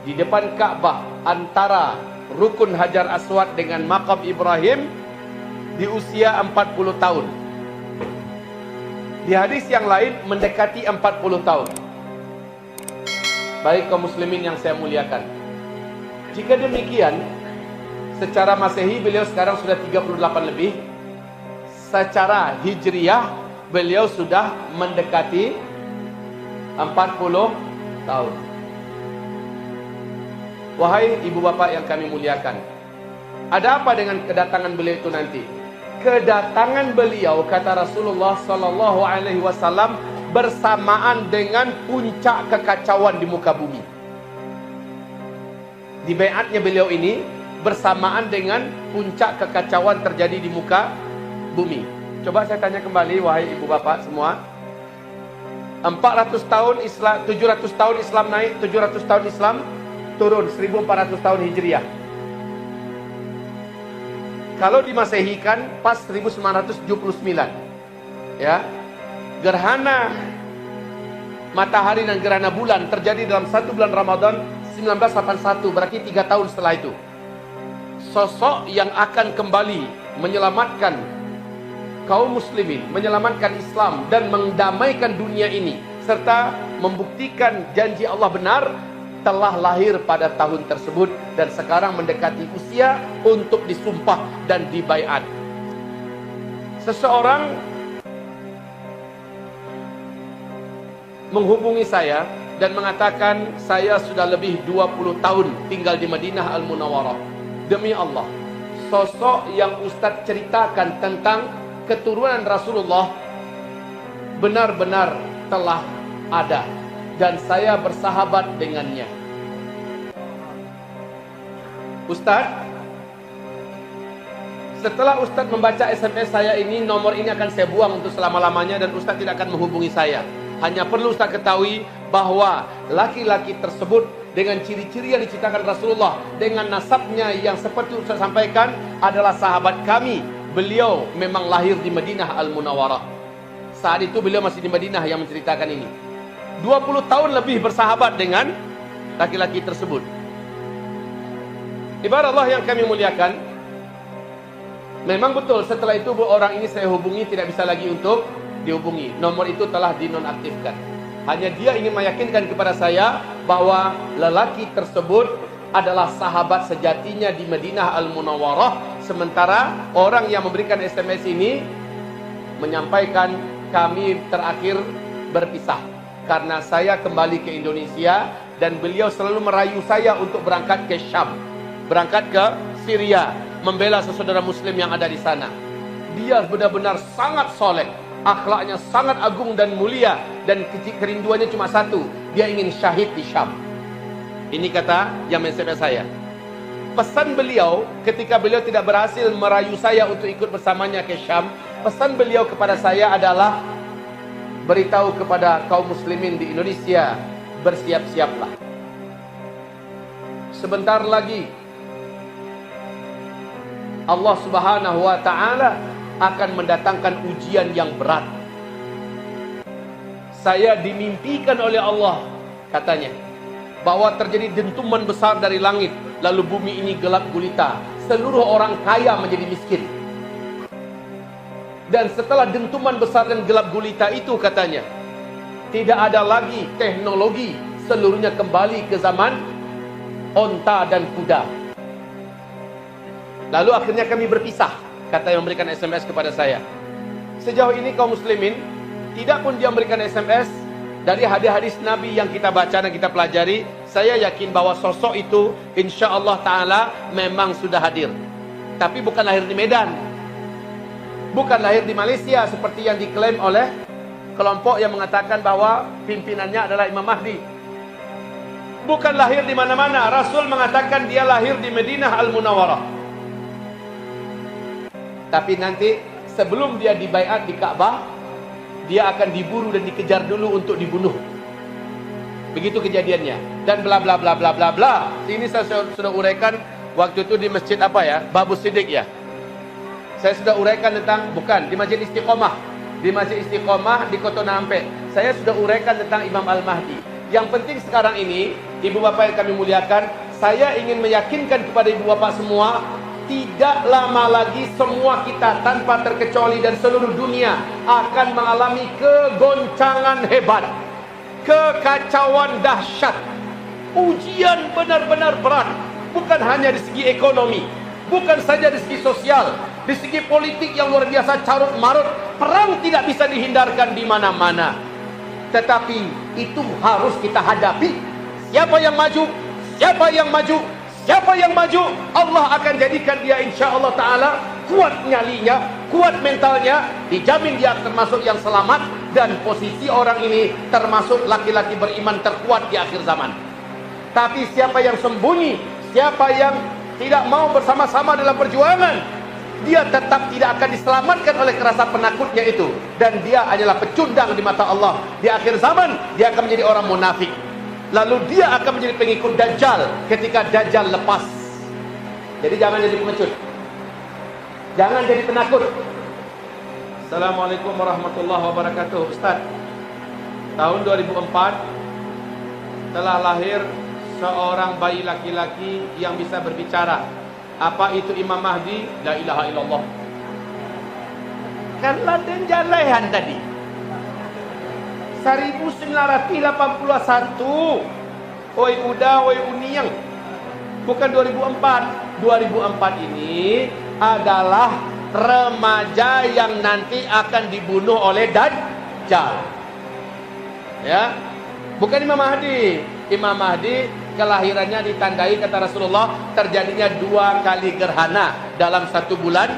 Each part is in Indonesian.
di depan Ka'bah antara Rukun Hajar Aswad dengan Maqam Ibrahim di usia 40 tahun. Di hadis yang lain mendekati 40 tahun. Baik kaum muslimin yang saya muliakan, jika demikian, secara Masehi beliau sekarang sudah 38 lebih. Secara Hijriyah beliau sudah mendekati 40 tahun. Wahai ibu bapak yang kami muliakan, ada apa dengan kedatangan beliau itu nanti? Kedatangan beliau, kata Rasulullah sallallahu alaihi wasallam, bersamaan dengan puncak kekacauan di muka bumi. Di baiatnya beliau ini bersamaan dengan puncak kekacauan terjadi di muka bumi. Coba saya tanya kembali, wahai ibu bapak semua, 400 tahun Islam, 700 tahun Islam naik, 700 tahun Islam turun, 1400 tahun Hijriah. Kalau dimasehikan pas 1979, ya, gerhana matahari dan gerhana bulan terjadi dalam 1 bulan Ramadan 1981, berarti 3 tahun setelah itu. Sosok yang akan kembali menyelamatkan kaum muslimin, menyelamatkan Islam dan mendamaikan dunia ini serta membuktikan janji Allah benar, telah lahir pada tahun tersebut dan sekarang mendekati usia untuk disumpah dan dibaiat. Seseorang menghubungi saya dan mengatakan, saya sudah lebih 20 tahun tinggal di Madinah Al-Munawwarah. Demi Allah, sosok yang Ustadz ceritakan tentang keturunan Rasulullah benar-benar telah ada dan saya bersahabat dengannya. Ustadz, setelah Ustadz membaca SMS saya ini, nomor ini akan saya buang untuk selama-lamanya dan Ustadz tidak akan menghubungi saya. Hanya perlu Ustadz ketahui bahwa laki-laki tersebut dengan ciri-ciri yang diceritakan Rasulullah, dengan nasabnya yang seperti Ustadz sampaikan, adalah sahabat kami. Beliau memang lahir di Madinah Al-Munawwarah. Saat itu beliau masih di Madinah yang menceritakan ini. 20 tahun lebih bersahabat dengan laki-laki tersebut. Ibarat Allah yang kami muliakan, memang betul setelah itu orang ini saya hubungi tidak bisa lagi untuk dihubungi. Nomor itu telah dinonaktifkan. Hanya dia ingin meyakinkan kepada saya bahwa lelaki tersebut adalah sahabat sejatinya di Madinah Al-Munawwarah. Sementara orang yang memberikan SMS ini menyampaikan kami terakhir berpisah karena saya kembali ke Indonesia dan beliau selalu merayu saya untuk berangkat ke Syam, berangkat ke Syria, membela saudara muslim yang ada di sana. Dia benar-benar sangat soleh, akhlaknya sangat agung dan mulia, dan kerinduannya cuma satu, dia ingin syahid di Syam. Ini kata yang SMS saya. Pesan beliau ketika beliau tidak berhasil merayu saya untuk ikut bersamanya ke Syam, pesan beliau kepada saya adalah, beritahu kepada kaum muslimin di Indonesia, bersiap-siaplah. Sebentar lagi Allah Subhanahu wa ta'ala akan mendatangkan ujian yang berat. Saya dimimpikan oleh Allah, katanya, bahwa terjadi dentuman besar dari langit, lalu bumi ini gelap gulita, seluruh orang kaya menjadi miskin. Dan setelah dentuman besar dan gelap gulita itu, katanya, tidak ada lagi teknologi, seluruhnya kembali ke zaman onta dan kuda. Lalu akhirnya kami berpisah, kata yang memberikan SMS kepada saya. Sejauh ini kaum muslimin, tidak pun dia memberikan SMS, dari hadis-hadis Nabi yang kita baca dan kita pelajari, saya yakin bahwa sosok itu insya Allah Ta'ala memang sudah hadir. Tapi bukan lahir di Medan, bukan lahir di Malaysia seperti yang diklaim oleh kelompok yang mengatakan bahwa pimpinannya adalah Imam Mahdi. Bukan lahir di mana-mana. Rasul mengatakan dia lahir di Madinah Al-Munawwarah. Tapi nanti sebelum dia dibaiat di Ka'bah, dia akan diburu dan dikejar dulu untuk dibunuh. Begitu kejadiannya. Dan bla bla bla bla bla bla. Ini saya sudah uraikan waktu itu di masjid apa ya? Babu Siddiq ya. Saya sudah uraikan tentang, bukan, di Masjid Istiqomah. Di Masjid Istiqomah di Kota Nampek. Saya sudah uraikan tentang Imam Al-Mahdi. Yang penting sekarang ini, ibu bapak yang kami muliakan, saya ingin meyakinkan kepada ibu bapak semua, tidak lama lagi semua kita tanpa terkecuali dan seluruh dunia akan mengalami kegoncangan hebat, kekacauan dahsyat, ujian benar-benar berat, bukan hanya di segi ekonomi, bukan saja di segi sosial, di segi politik yang luar biasa carut marut. Perang tidak bisa dihindarkan di mana-mana, tetapi itu harus kita hadapi. Siapa yang maju, siapa yang maju, siapa yang maju, Allah akan jadikan dia insya Allah Ta'ala kuat nyalinya, kuat mentalnya, dijamin dia termasuk yang selamat. Dan posisi orang ini termasuk laki-laki beriman terkuat di akhir zaman. Tapi siapa yang sembunyi, siapa yang tidak mau bersama-sama dalam perjuangan, dia tetap tidak akan diselamatkan oleh rasa penakutnya itu. Dan dia adalah pecundang di mata Allah. Di akhir zaman, dia akan menjadi orang munafik. Lalu dia akan menjadi pengikut Dajjal ketika Dajjal lepas. Jadi jangan jadi pengecut, jangan jadi penakut. Assalamualaikum warahmatullahi wabarakatuh. Ustaz, tahun 2004 telah lahir seorang bayi laki-laki yang bisa berbicara. Apa itu Imam Mahdi? La ilaha illallah. Kan Laden Jalehan tadi 1981. Oi udah, oi uniang. Bukan 2004. 2004 ini adalah remaja yang nanti akan dibunuh oleh Dajjal. Ya, bukan Imam Mahdi. Imam Mahdi kelahirannya ditandai kata Rasulullah terjadinya 2 kali gerhana dalam 1 bulan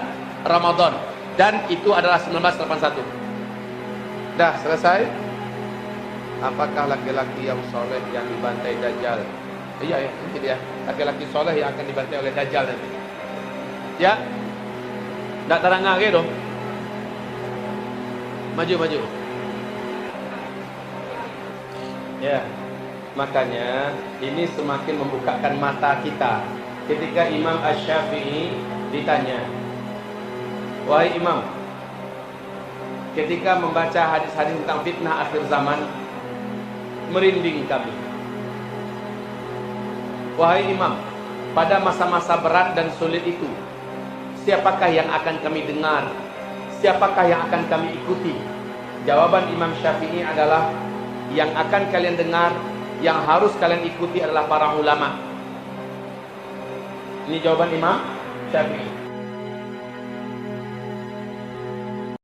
Ramadan, dan itu adalah 1981. Dah selesai. Apakah laki-laki yang soleh yang dibantai Dajjal? Iya ya, nanti dia laki-laki soleh yang akan dibantai oleh Dajjal nanti. Ya, tak terang lagi dong. Maju. Ya, makanya ini semakin membukakan mata kita. Ketika Imam Asy-Syafi'i ditanya, wahai Imam, ketika membaca hadis-hadis tentang fitnah akhir zaman, merinding kami. Wahai Imam, pada masa-masa berat dan sulit itu, siapakah yang akan kami dengar? Siapakah yang akan kami ikuti? Jawaban Imam Syafi'i adalah, yang akan kalian dengar, yang harus kalian ikuti adalah para ulama. Ini jawaban Imam Syafi'i.